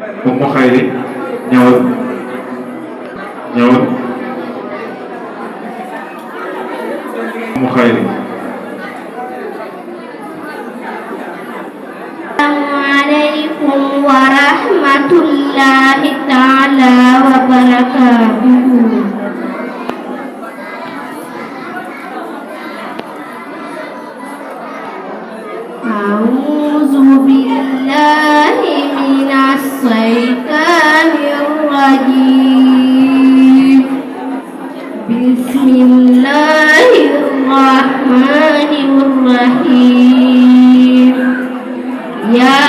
Umu Xayri ñëwal ñëwal Umu Xayri. Assalamualaikum warahmatullahi ta'ala wabarakatuh. A'udzu billahi minas syaitonir rajim. Bismillahirrahmanirrahim. Ya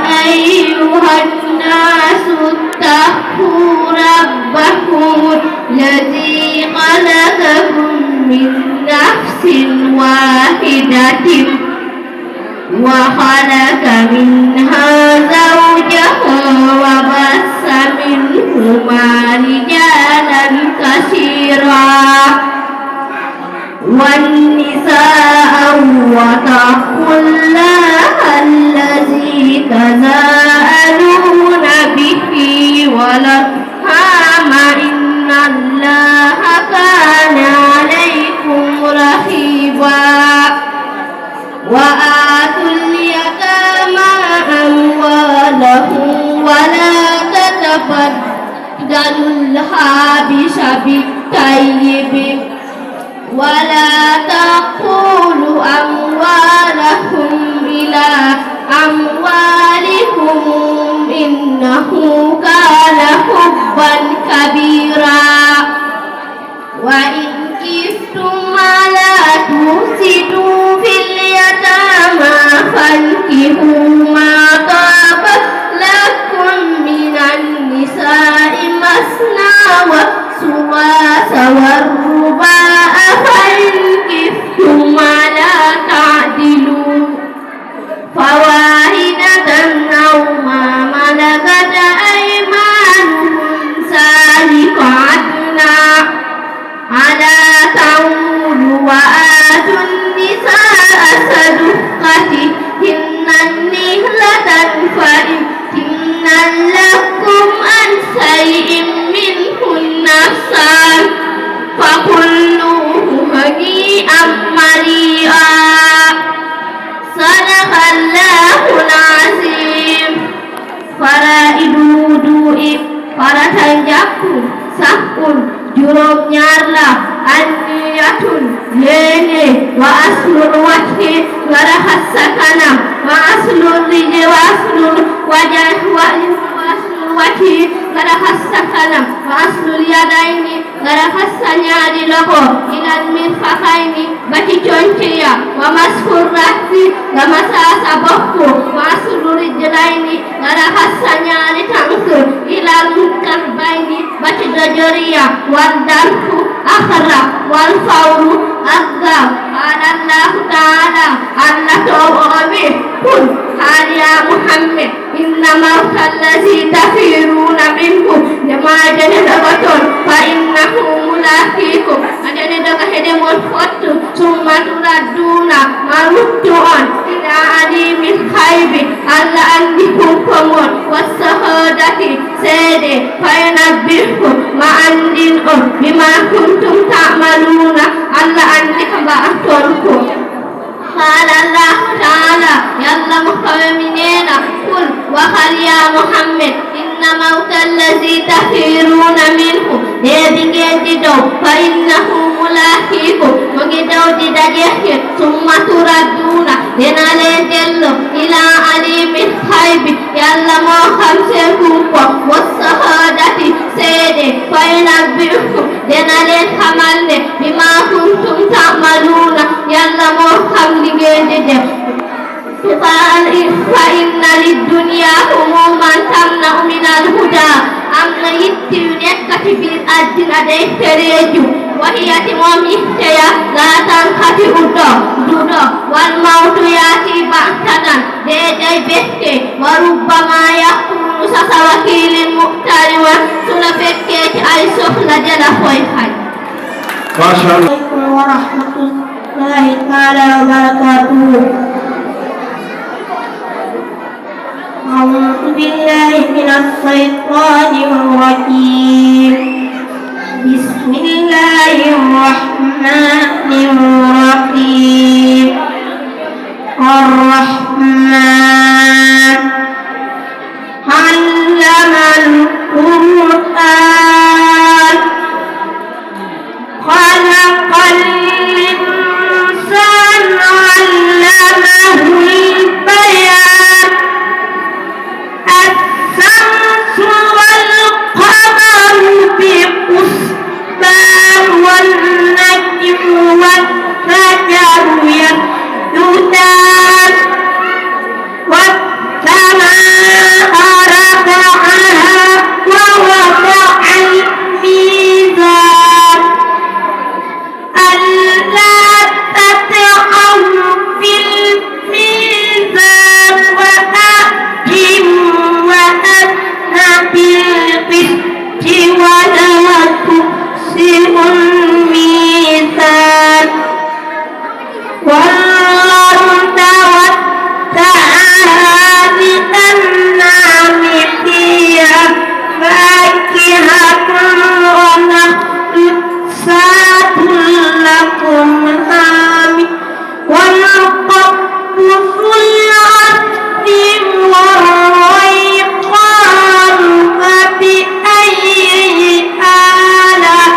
ayyuhan nasu ittaqu rabbakum alladzi khalaqakum min nafsin wahidatin wa khalaqa minha zawjaha wa bassa minhuma rijalan katsiran wan nisaa wa taqullaha allazi tazaaluna bihi wal arhama innallaha kana alaykum raqiba wa atul yatama amwalahum wa la tatafadalul habisa bit-tayyib wa la taqulu amwalakum ila amwalikum innahu kana hubban kabira wa in kiftum ala tusidu fil yatama fankihu ma taba lakum minan nisa'i masna wa suwasa warruba'a fa in kiftum ala ta'dilu fawahidatan aw ma malakat aymanukum zalika adna ala ta'ulu wa atun nisaa sadaqatihinna nihlatan fa in tinna lakum an shay'in minhu nafsan fakulluhu hani'an mari'a. Sadaqallahul azim. Faraidu wudu'i faratan jàppu sahun juróom-ñaar la anniyatun yéene wa aslul wajhi nga raxas sa kanam wa aslul rijli wa aslul wajhi nga raxas sa kanam wa aslul yadayni nga raxas sa ñaari loxo ilal mirfaqayni ba ci conci ya wa masxur rasi nga masaa sa bopp wa aslul rijlayni nga raxas sa ñaari tànk ilal ka'bayni ba ci dojoriya wal darfu akhra wal fawru azza qala Allahu ta'ala Allah ta'ala qul qal ya Muhammad inna mawta allazi tafiruna minhu lama janadabatun fa innahu mulaqikum adane daga hede mon fottu summa turadduna maruddu'an ila alimil khaybi Allah andikum komon wasahadati sede fa yanabbihu ma andin bima kuntum ta'maluna Allah andika ba atonko قال الله تعالى يلا مخومنين قل وقال يا محمد إن موت الذي تفيرون منه ديدو فإنه ملاقيكم وجدوا دجيه ثم تردون لنالجل إلى عليم الغيب يلا ما خمسكم والشهادة سيدي فينبئكم لنالج خمال بما كنتم تعملون يلا ما خمسكم فإن للدنيا هموما تمنع من الهدى أمنا يتبنيك في الأدنى ديكتريجو وهي تمام يحتيا لا تنخطئ دودو والموت يأتي بغتة ديدي بكي وربما يكون سسوكيل مختار وسنفكيك أي سخلة جل خويخي ما شاء الله. عليكم ورحمة الله تعالى وبركاته. أعوذ بالله من الشيطان الرجيم بسم الله الرحمن الرحيم الرحمن علم القرآن خلق الإنسان علمه البيان الشمس والقمر بحسبان والنجم والشجر يسجدان والسماء رفعها ووضع الميزان ألا تطغوا في الميزان وأقيموا وزنا بالقسط ولا تخسروا الميزان والأرض وسعها للأنعام فيها فاكهة ونخل سات لكم آمن والقبض العسل والريقان فبأي آلاء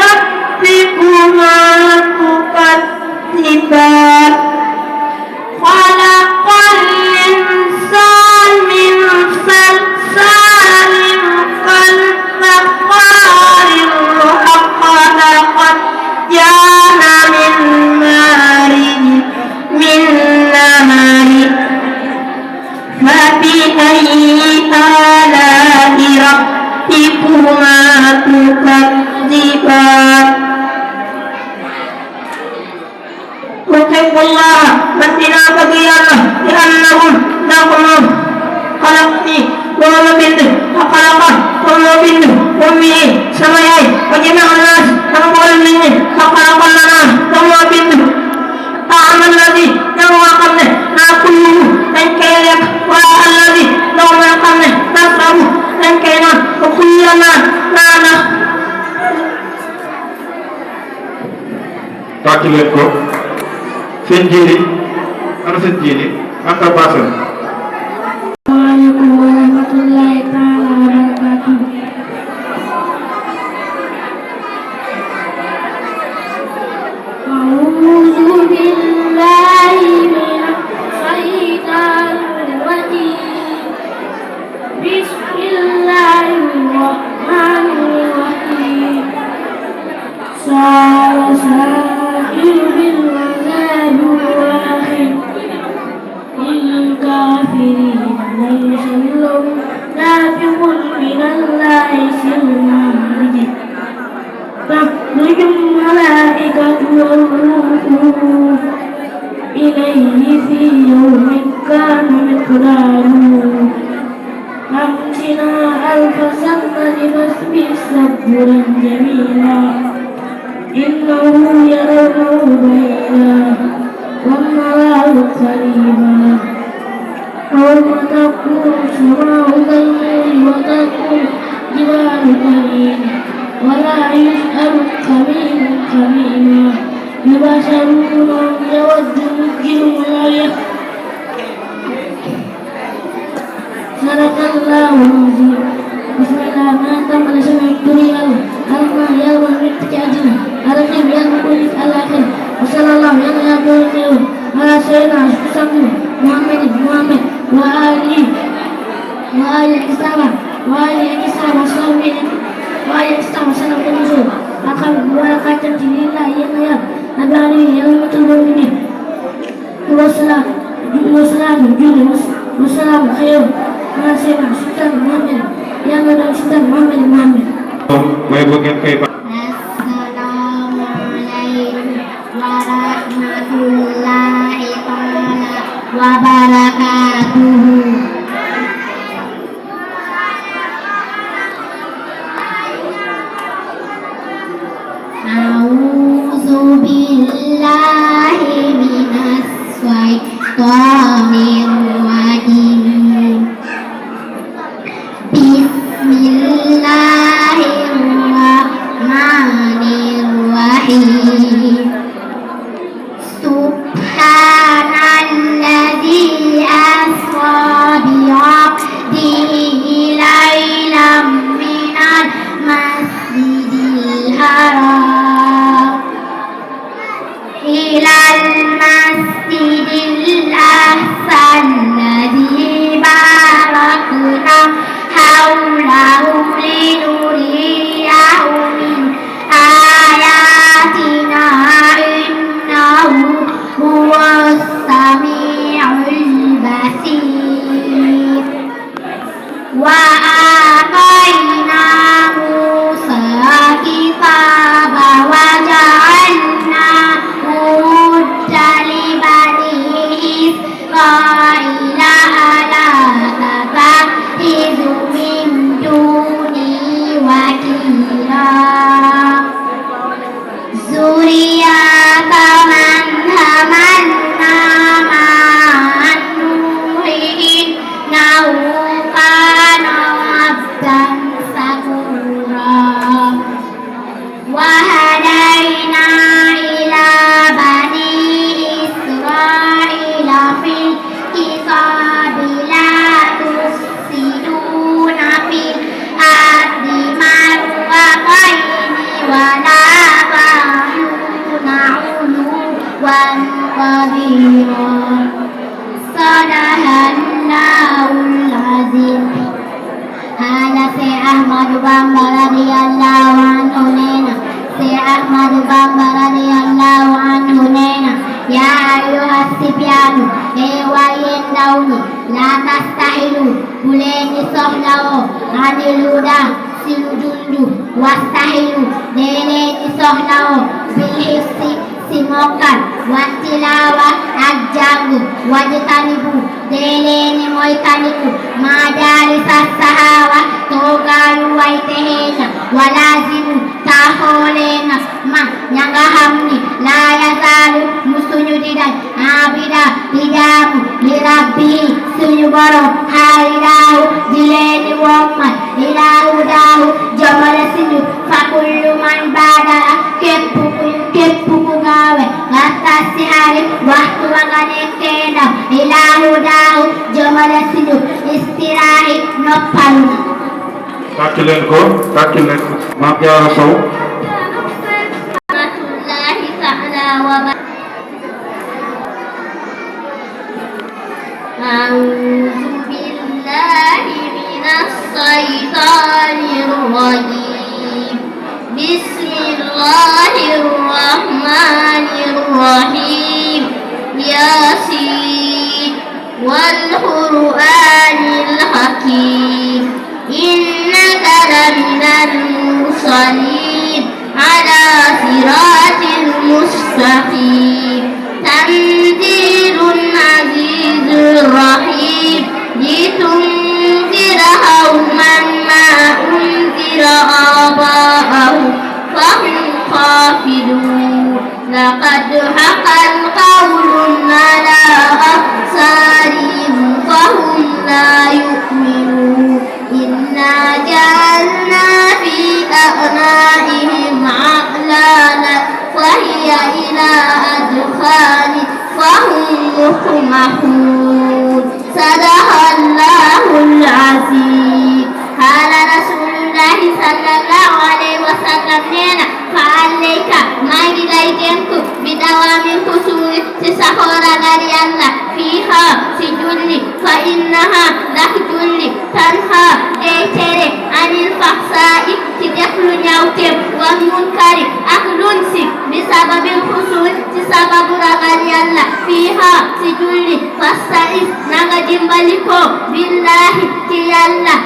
ربكما تكذبان خلق الإنسان من صلصال كالفخار وخلق الجان من مارج من نار فبأي آلاء ربكما تكذبان واتقوا الله واجتنبوا الرياضة لأنهم لهم خلقني وهو بنته وخلقه وهو بنته وأمه سمعي وجميع الناس فقال مني فخلق لنا وهو بنته أعمى الذي له قبله لا كله لن كيلك ولا الذي له من قبله نصره لن كينا وكلنا لا tàcc leen ko seen jiili ana seen jiili anta basan Assalamualaikum warahmatullahi taala wabarakatuh. A'udzu billahi minasy syaithanir rajim. Bismillahirrahmanirrahim. Sa'asa'il bil azabi wahid للكافرين ليس لهم نافع من الله سلم تخرج الملائكة والروح إليه في يوم كان مقداره 50,000 سنة فاصبر صبرا جميلا إنه يرونه بعيدا والنار قريبا يوم تكون السماء كالمهل وتكون الجبال كالعهن ولا يسأل حميم حميما يبشرون يود المجرم لا صدق الله العظيم. بسم الله ما تم سمع الدنيا ألما يوم الرتجاجنا أرقم يوم كل الآخر وصلى الله على سيدنا محمد وآله الإسلام وصحبه وسلم بالنزول أقام ببركة لله يا نبي يوم المؤمنين والسلام والسلام خير على سيدنا سلطان محمد يا نبي سلطان محمد mooy bu ngeen koy warahmatullahi taala wabarakatuh. A'udzu billahi minas syaitonir rajim. Ahmadu Bamba radiyallahu anhu nena Syekh Ahmadu Bamba radiyallahu anhu nena Ya ayuhas sibyanu ewa yéen ndaw ñi la tastahilu bu leen di soxlawoo anil huda si lu dundu wastahilu dee leen di soxlawoo bil hissi si mokkal wa tilaawa ak jàng wajtanibu dee leen di moytaniku majalisa sahawa toogaayu way texeeña walaazimu taaxooleena ma ña nga xam ni laa yazaalu musuñu di daj abida di jaamu li rabbi suñu borom xaaridaahu di leen di wommat ilaahu daahu jomale suñu fa kullu man baadara képp ku gaawe gasta si hari waxtu wa nga nekkee ndaw ilaahu daahu jomale suñu istiraahi noppalu na tàcc leen ko Maam Jaara Sow rahmatullahi ta'ala wa أعوذ بالله من الشيطان الرجيم بسم الله الرحمن الرحيم ياسين والقرآن الحكيم إنك لمن المرسلين على صراط مستقيم تنزيل عزيز رحيم لتنذر قوما ما أنذر آباءهم فهم غافلون لقد حق القول على أبصارهم فهم لا يؤمنون إنا جعلنا في أعناقهم أغلالا فهي إلى أذقانهم فهم مقمحون صدق الله العظيم قال رسول الله صلى الله عليه وسلم نينا فعليك ما إليك بدوام الخشوع تسخر غير الله فيها سجل فإنها لك جل تنهى ديتري عن الفحشاء تدخل نيوتم والمنكر أكلنس بسبب الخشوع تسبب غير الله فيها سجل فاستعذ نغجم بلكو بالله تيالله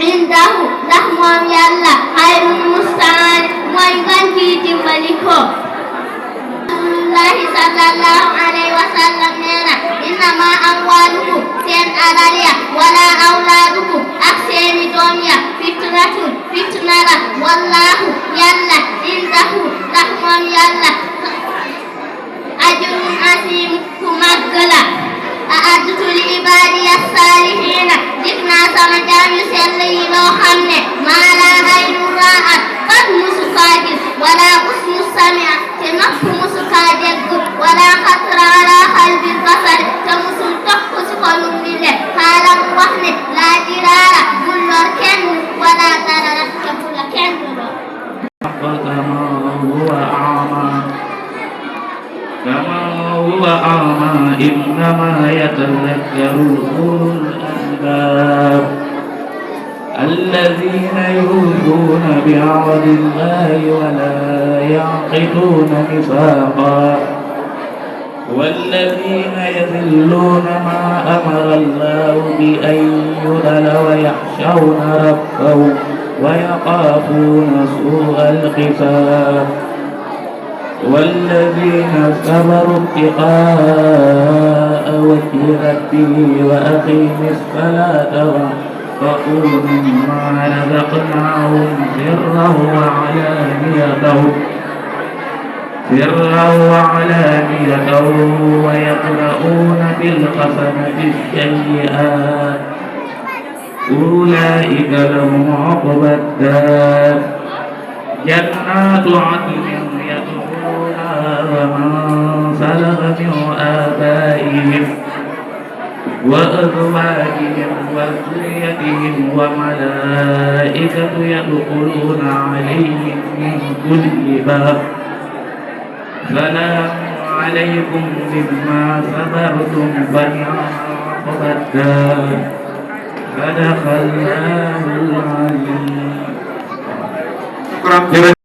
عنده لحمم يالله خير المستعان ويغنجي جمالكو الله صلى الله عليه وسلم نينا إنما أموالكم سين أغاليا ولا أولادكم أكسين دوميا فتنة والله يالله عنده لحمم يالله أجر عظيم كمغلا أعدت لعبادي الصالحين ذكنا سمجام يسلي لو خمني ما لا عين رأت قد مسكاجر ولا أسم السمع تنف مسكاجر ولا خطر على قلب البصر تمسل تحكس قلوب الله قال وحن لا جرار كل كن ولا ضرر كل كن كما هو أعمى إنما يتذكر أولو الألباب الذين يوفون بعهد الله ولا يعقدون ميثاقا والذين يذلون ما أمر الله بأن يذل ويخشون ربهم ويخافون سوء الحساب والذين صبروا ابتغاء وجه ربه وأقيم الصلاة وأنفقوا مما رزقناهم سرا وعلانية ويقرؤون بالحسنة السيئات أولئك لهم عقبى الدار جنات عدن يدخلونها ومن سلك من آبائهم وأزواجهم وذريتهم وملائكة يدخلون عليهم من كل باب سلام عليكم بما صبرتم فنعم عقبى الدار صدق الله العظيم shukran.